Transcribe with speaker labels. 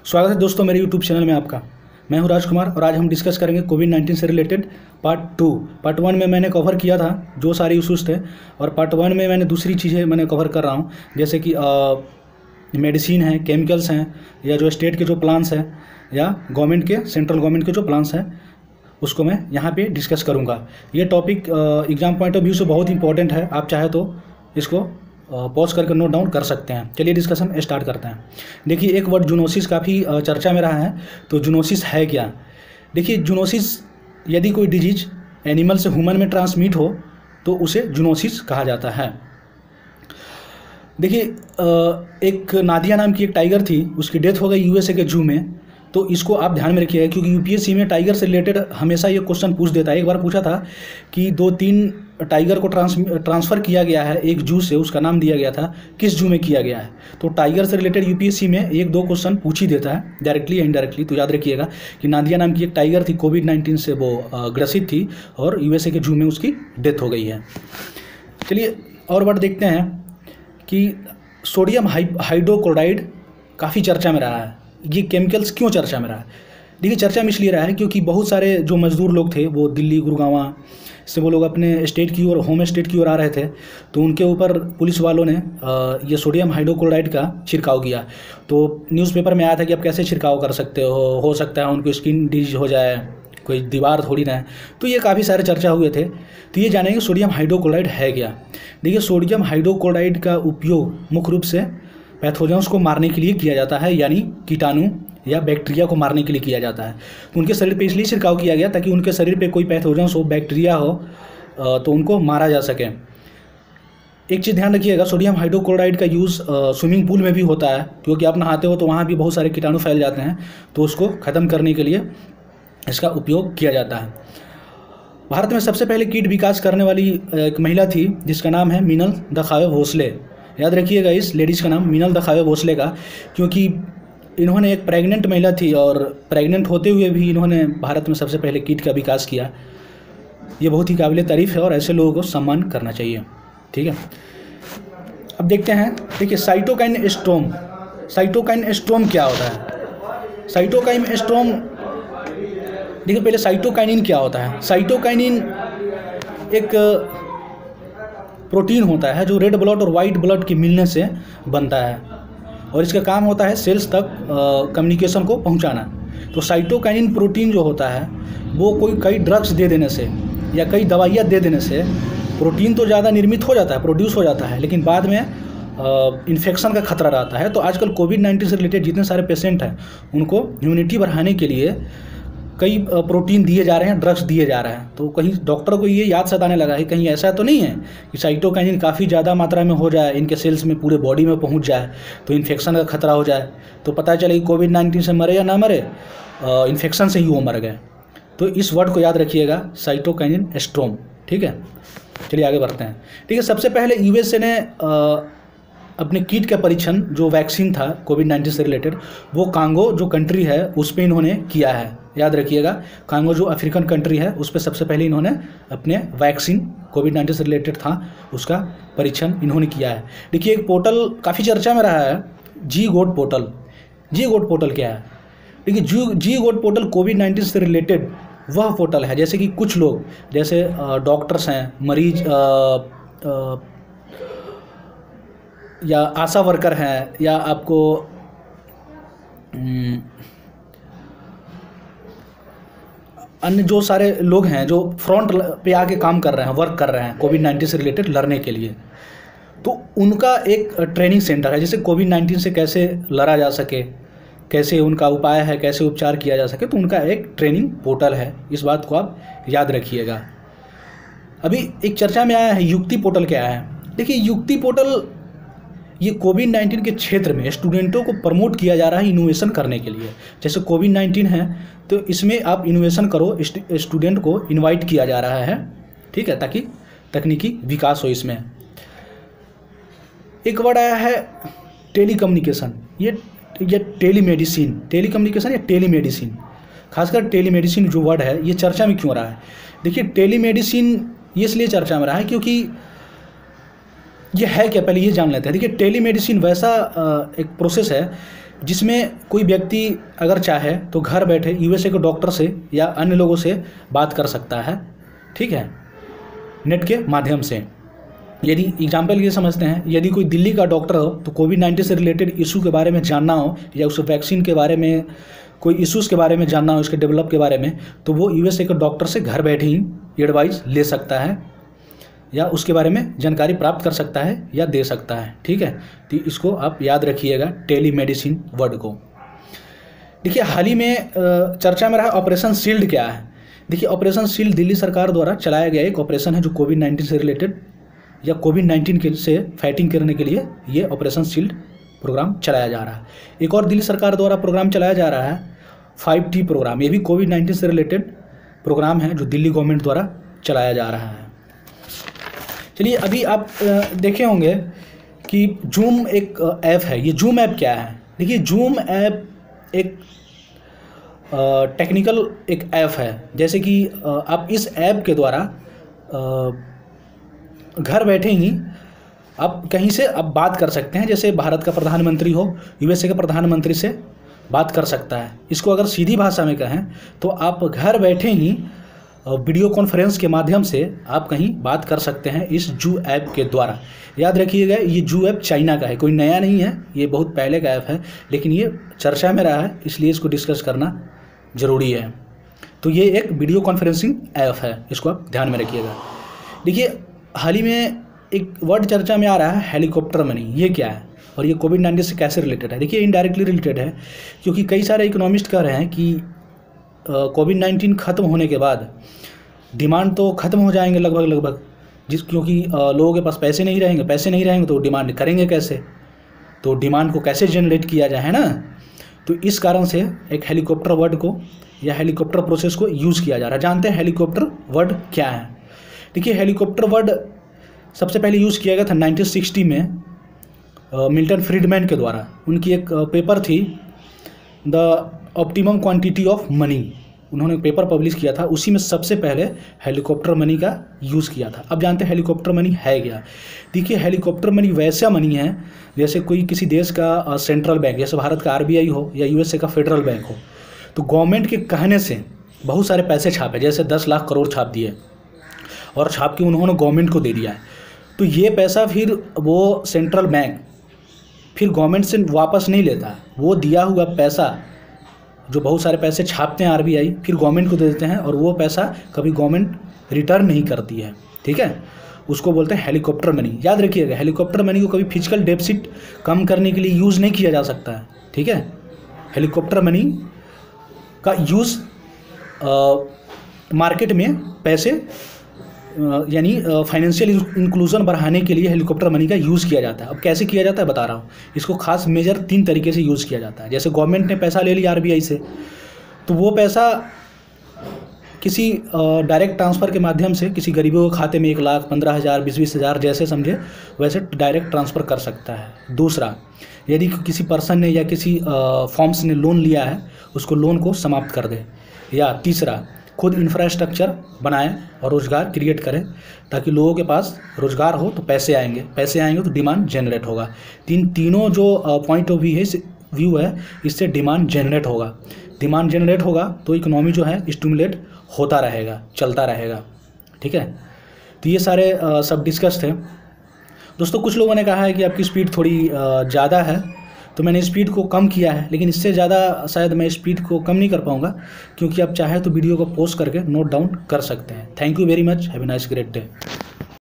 Speaker 1: स्वागत है दोस्तों मेरे यूट्यूब चैनल में आपका। मैं हूं राजकुमार और आज हम डिस्कस करेंगे कोविड-19 से रिलेटेड पार्ट 2। पार्ट 1 में मैंने कवर किया था जो सारे इश्यूज़ थे, और पार्ट 1 में मैंने दूसरी चीज़ें मैंने कवर कर रहा हूं, जैसे कि मेडिसिन है, केमिकल्स हैं, या जो स्टेट के जो प्लान्स हैं या गवर्नमेंट के, सेंट्रल गवर्नमेंट के जो प्लान्स हैं उसको मैं यहाँ पे डिस्कस करूँगा। ये topic exam point of view से बहुत इंपॉर्टेंट है, आप चाहे तो इसको पॉज करके नोट डाउन कर सकते हैं। चलिए डिस्कशन स्टार्ट करते हैं। देखिए, एक वर्ड जूनोसिस काफ़ी चर्चा में रहा है, तो जूनोसिस है क्या? देखिए, जूनोसिस यदि कोई डिजीज एनिमल से ह्यूमन में ट्रांसमिट हो तो उसे जूनोसिस कहा जाता है। देखिए, एक नादिया नाम की एक टाइगर थी, उसकी डेथ हो गई यूएसए के जू में। तो इसको आप ध्यान में रखिएगा, क्योंकि यूपीएससी में टाइगर से रिलेटेड हमेशा ये क्वेश्चन पूछ देता है। एक बार पूछा था कि 2-3 टाइगर को ट्रांसफ़र किया गया है एक जू से, उसका नाम दिया गया था, किस जू में किया गया है। तो टाइगर से रिलेटेड यूपीएससी में 1-2 क्वेश्चन पूछ ही देता है, डायरेक्टली या इनडायरेक्टली। तो याद रखिएगा कि नादिया नाम की एक टाइगर थी, कोविड-19 से वो ग्रसित थी और यूएसए के जू में उसकी डेथ हो गई है। चलिए और वर्ड देखते हैं कि सोडियम हाइड्रोक्लोराइड काफ़ी चर्चा में रहा है। ये केमिकल्स क्यों चर्चा में रहा है? देखिए, चर्चा में इसलिए रहा है क्योंकि बहुत सारे जो मजदूर लोग थे वो दिल्ली, गुड़गांव से वो लोग अपने स्टेट की ओर, होम स्टेट की ओर आ रहे थे। तो उनके ऊपर पुलिस वालों ने ये सोडियम हाइड्रोक्लोराइड का छिड़काव किया। तो न्यूज़पेपर में आया था कि आप कैसे छिड़काव कर सकते हो सकता है उनको स्किन डिजीज हो जाए, कोई दीवार थोड़ी ना है। तो ये काफ़ी सारे चर्चा हुए थे। तो ये जानेंगे सोडियम हाइड्रोक्लोराइड है क्या। देखिए, सोडियम हाइड्रोक्लोराइड का उपयोग मुख्य रूप से पैथोजेंस को मारने के लिए किया जाता है, यानी कीटाणु या बैक्टीरिया को मारने के लिए किया जाता है। तो उनके शरीर पे इसलिए छिड़काव किया गया ताकि उनके शरीर पे कोई पैथोजेंस हो, बैक्टीरिया हो, तो उनको मारा जा सके। एक चीज़ ध्यान रखिएगा, सोडियम हाइड्रोक्लोराइड का यूज़ स्विमिंग पूल में भी होता है, क्योंकि आप नहाते हो तो वहाँ भी बहुत सारे कीटाणु फैल जाते हैं। तो उसको ख़त्म करने के लिए इसका उपयोग किया जाता है। भारत में सबसे पहले कीट विकास करने वाली एक महिला थी जिसका नाम है मीनल दखावे भोसले। याद रखिएगा इस लेडीज़ का नाम, मीनल दखावे भोसले का, क्योंकि इन्होंने एक प्रेग्नेंट महिला थी और प्रेग्नेंट होते हुए भी इन्होंने भारत में सबसे पहले कीट का विकास किया। ये बहुत ही काबिल तारीफ़ है और ऐसे लोगों को सम्मान करना चाहिए। ठीक है, अब देखते हैं। देखिए, साइटोकाइन स्टॉर्म। साइटोकाइन स्टॉर्म क्या होता है? साइटोकाइन स्टॉर्म, देखिए पहले साइटोकाइनिन क्या होता है। साइटोकाइनिन एक प्रोटीन होता है जो रेड ब्लड और वाइट ब्लड के मिलने से बनता है, और इसका काम होता है सेल्स तक कम्युनिकेशन को पहुंचाना। तो साइटोकाइनिन प्रोटीन जो होता है वो कई ड्रग्स दे देने से या कई दवाइयाँ दे देने से प्रोटीन तो ज़्यादा निर्मित हो जाता है, प्रोड्यूस हो जाता है, लेकिन बाद में इन्फेक्शन का खतरा रहता है। तो आजकल कोविड-19 से रिलेटेड जितने सारे पेशेंट हैं उनको इम्यूनिटी बढ़ाने के लिए कई प्रोटीन दिए जा रहे हैं, ड्रग्स दिए जा रहे हैं। तो कहीं डॉक्टर को ये याद सताने लगा है कहीं ऐसा तो नहीं है कि साइटोकाइनिन काफ़ी ज़्यादा मात्रा में हो जाए, इनके सेल्स में, पूरे बॉडी में पहुंच जाए तो इन्फेक्शन का खतरा हो जाए। तो पता चले कोविड-19 से मरे या ना मरे, इन्फेक्शन से ही वो मर गए। तो इस वर्ड को याद रखिएगा, साइटोकाइनिन स्टॉर्म। ठीक है, चलिए आगे बढ़ते हैं। ठीक है, सबसे पहले यूएसए ने अपने कीट का परीक्षण, जो वैक्सीन था कोविड-19 से रिलेटेड, वो कांगो जो कंट्री है उस पर इन्होंने किया है। याद रखिएगा, कांगो जो अफ्रीकन कंट्री है उस पर सबसे पहले इन्होंने अपने वैक्सीन कोविड-19 से रिलेटेड था उसका परीक्षण इन्होंने किया है। देखिए, एक पोर्टल काफ़ी चर्चा में रहा है, जी गोट पोर्टल। जी गोट पोर्टल क्या है? देखिए, जी गोट पोर्टल कोविड-19 से रिलेटेड वह पोर्टल है, जैसे कि कुछ लोग, जैसे डॉक्टर्स हैं, मरीज या आशा वर्कर हैं, या आपको अन्य जो सारे लोग हैं जो फ्रंट पे आके काम कर रहे हैं, वर्क कर रहे हैं कोविड-19 से रिलेटेड लड़ने के लिए, तो उनका एक ट्रेनिंग सेंटर है। जैसे कोविड-19 से कैसे लड़ा जा सके, कैसे उनका उपाय है, कैसे उपचार किया जा सके, तो उनका एक ट्रेनिंग पोर्टल है। इस बात को आप याद रखिएगा। अभी एक चर्चा में आया है युक्ति पोर्टल क्या है। देखिए, युक्ति पोर्टल ये कोविड-19 के क्षेत्र में स्टूडेंटों को प्रमोट किया जा रहा है इनोवेशन करने के लिए। जैसे कोविड-19 है तो इसमें आप इनोवेशन करो, स्टूडेंट को इनवाइट किया जा रहा है। ठीक है, ताकि तकनीकी विकास हो इसमें। एक वर्ड आया है टेलीकम्युनिकेशन। ये टेलीमेडिसिन, टेलीकम्युनिकेशन या टेलीमेडिसिन, खासकर टेलीमेडिसिन जो वर्ड है ये चर्चा में क्यों रहा है? देखिए, टेलीमेडिसिन ये इसलिए चर्चा में रहा है क्योंकि ये है क्या, पहले ये जान लेते हैं। देखिए, टेलीमेडिसिन वैसा एक प्रोसेस है जिसमें कोई व्यक्ति अगर चाहे तो घर बैठे यूएसए के डॉक्टर से या अन्य लोगों से बात कर सकता है, ठीक है, नेट के माध्यम से। यदि एग्जाम्पल ये समझते हैं, यदि कोई दिल्ली का डॉक्टर हो तो कोविड-19 से रिलेटेड इशू के बारे में जानना हो या उस वैक्सीन के बारे में कोई इश्यूज़ के बारे में जानना हो, इसके डेवलप के बारे में, तो वो यूएसए के डॉक्टर से घर बैठे ही एडवाइस ले सकता है या उसके बारे में जानकारी प्राप्त कर सकता है या दे सकता है, ठीक है। तो इसको आप याद रखिएगा, टेली मेडिसिन वर्ड को। देखिए हाल ही में चर्चा में रहा ऑपरेशन शील्ड क्या है। देखिए ऑपरेशन शील्ड दिल्ली सरकार द्वारा चलाया गया एक ऑपरेशन है जो कोविड-19 से रिलेटेड या कोविड-19 के से फाइटिंग करने के लिए ये ऑपरेशन शील्ड प्रोग्राम चलाया जा रहा है। एक और दिल्ली सरकार द्वारा प्रोग्राम चलाया जा रहा है 5T प्रोग्राम, ये भी कोविड-19 से रिलेटेड प्रोग्राम है जो दिल्ली गवर्नमेंट द्वारा चलाया जा रहा है। चलिए अभी आप देखे होंगे कि जूम एक ऐप है। ये जूम ऐप क्या है? देखिए जूम ऐप एक टेक्निकल एक ऐप है। जैसे कि आप इस ऐप के द्वारा घर बैठे ही आप कहीं से आप बात कर सकते हैं। जैसे भारत का प्रधानमंत्री हो, यूएसए के प्रधानमंत्री से बात कर सकता है। इसको अगर सीधी भाषा में कहें तो आप घर बैठे ही वीडियो कॉन्फ्रेंस के माध्यम से आप कहीं बात कर सकते हैं इस जू ऐप के द्वारा। याद रखिएगा ये जू ऐप चाइना का है, कोई नया नहीं है, ये बहुत पहले का ऐप है, लेकिन ये चर्चा में रहा है इसलिए इसको डिस्कस करना ज़रूरी है। तो ये एक वीडियो कॉन्फ्रेंसिंग ऐप है, इसको आप ध्यान में रखिएगा। देखिए हाल ही में एक वर्ड चर्चा में आ रहा है हेलीकॉप्टर मनी। ये क्या है और ये कोविड-19 से कैसे रिलेटेड है? देखिए इनडायरेक्टली रिलेटेड है, क्योंकि कई सारे इकोनॉमिस्ट कह रहे हैं कि कोविड-19 ख़त्म होने के बाद डिमांड तो ख़त्म हो जाएंगे लगभग, क्योंकि लोगों के पास पैसे नहीं रहेंगे तो डिमांड करेंगे कैसे, तो डिमांड को कैसे जनरेट किया जाए, है ना। तो इस कारण से एक हेलीकॉप्टर वर्ड को या हेलीकॉप्टर प्रोसेस को यूज़ किया जा रहा है। जानते हैं हेलीकॉप्टर वर्ड क्या है? देखिए हेलीकॉप्टर वर्ड सबसे पहले यूज़ किया गया था 1960 में मिल्टन फ्रीडमैन के द्वारा। उनकी एक पेपर थी the optimum quantity of money, उन्होंने पेपर पब्लिश किया था, उसी में सबसे पहले हेलीकॉप्टर मनी का यूज़ किया था। अब जानते हैं हेलीकॉप्टर मनी है क्या। देखिए हेलीकॉप्टर मनी वैसा मनी है जैसे कोई किसी देश का सेंट्रल बैंक, जैसे भारत का RBI हो या यूएसए का फेडरल बैंक हो, तो गवर्नमेंट के कहने से बहुत सारे पैसे छापे, जैसे 10 लाख करोड़ छाप दिए और छाप के उन्होंने गवर्नमेंट को दे दिया है। तो ये पैसा फिर वो सेंट्रल बैंक फिर गवर्नमेंट से वापस नहीं लेता, वो दिया हुआ पैसा जो बहुत सारे पैसे छापते हैं RBI फिर गवर्नमेंट को दे देते हैं और वो पैसा कभी गवर्नमेंट रिटर्न नहीं करती है, ठीक है। उसको बोलते हैं हेलीकॉप्टर मनी। याद रखिएगा हेलीकॉप्टर मनी को कभी फिजिकल डेफिसिट कम करने के लिए यूज़ नहीं किया जा सकता है, ठीक है। हेलीकॉप्टर मनी का यूज़ मार्केट में पैसे यानी फाइनेंशियल इंक्लूजन बढ़ाने के लिए हेलीकॉप्टर मनी का यूज़ किया जाता है। अब कैसे किया जाता है बता रहा हूँ। इसको खास मेजर 3 तरीके से यूज़ किया जाता है। जैसे गवर्नमेंट ने पैसा ले लिया RBI से, तो वो पैसा किसी डायरेक्ट ट्रांसफ़र के माध्यम से किसी गरीबों के खाते में 1 लाख 15,000 20 हज़ार जैसे समझे वैसे डायरेक्ट ट्रांसफ़र कर सकता है। दूसरा, यदि किसी पर्सन ने या किसी फॉर्म्स ने लोन लिया है उसको लोन को समाप्त कर दे। या तीसरा, खुद इंफ्रास्ट्रक्चर बनाएं और रोज़गार क्रिएट करें ताकि लोगों के पास रोज़गार हो तो पैसे आएंगे तो डिमांड जनरेट होगा। तीनों जो पॉइंट ऑफ व्यू है इससे डिमांड जनरेट होगा तो इकोनॉमी जो है स्टिमुलेट होता रहेगा, चलता रहेगा, ठीक है। तो ये सारे सब डिस्कस थे दोस्तों। कुछ लोगों ने कहा है कि आपकी स्पीड थोड़ी ज़्यादा है, तो मैंने स्पीड को कम किया है, लेकिन इससे ज़्यादा शायद मैं स्पीड को कम नहीं कर पाऊँगा, क्योंकि आप चाहे तो वीडियो को पॉज करके नोट डाउन कर सकते हैं। Thank you very much, have a nice great day.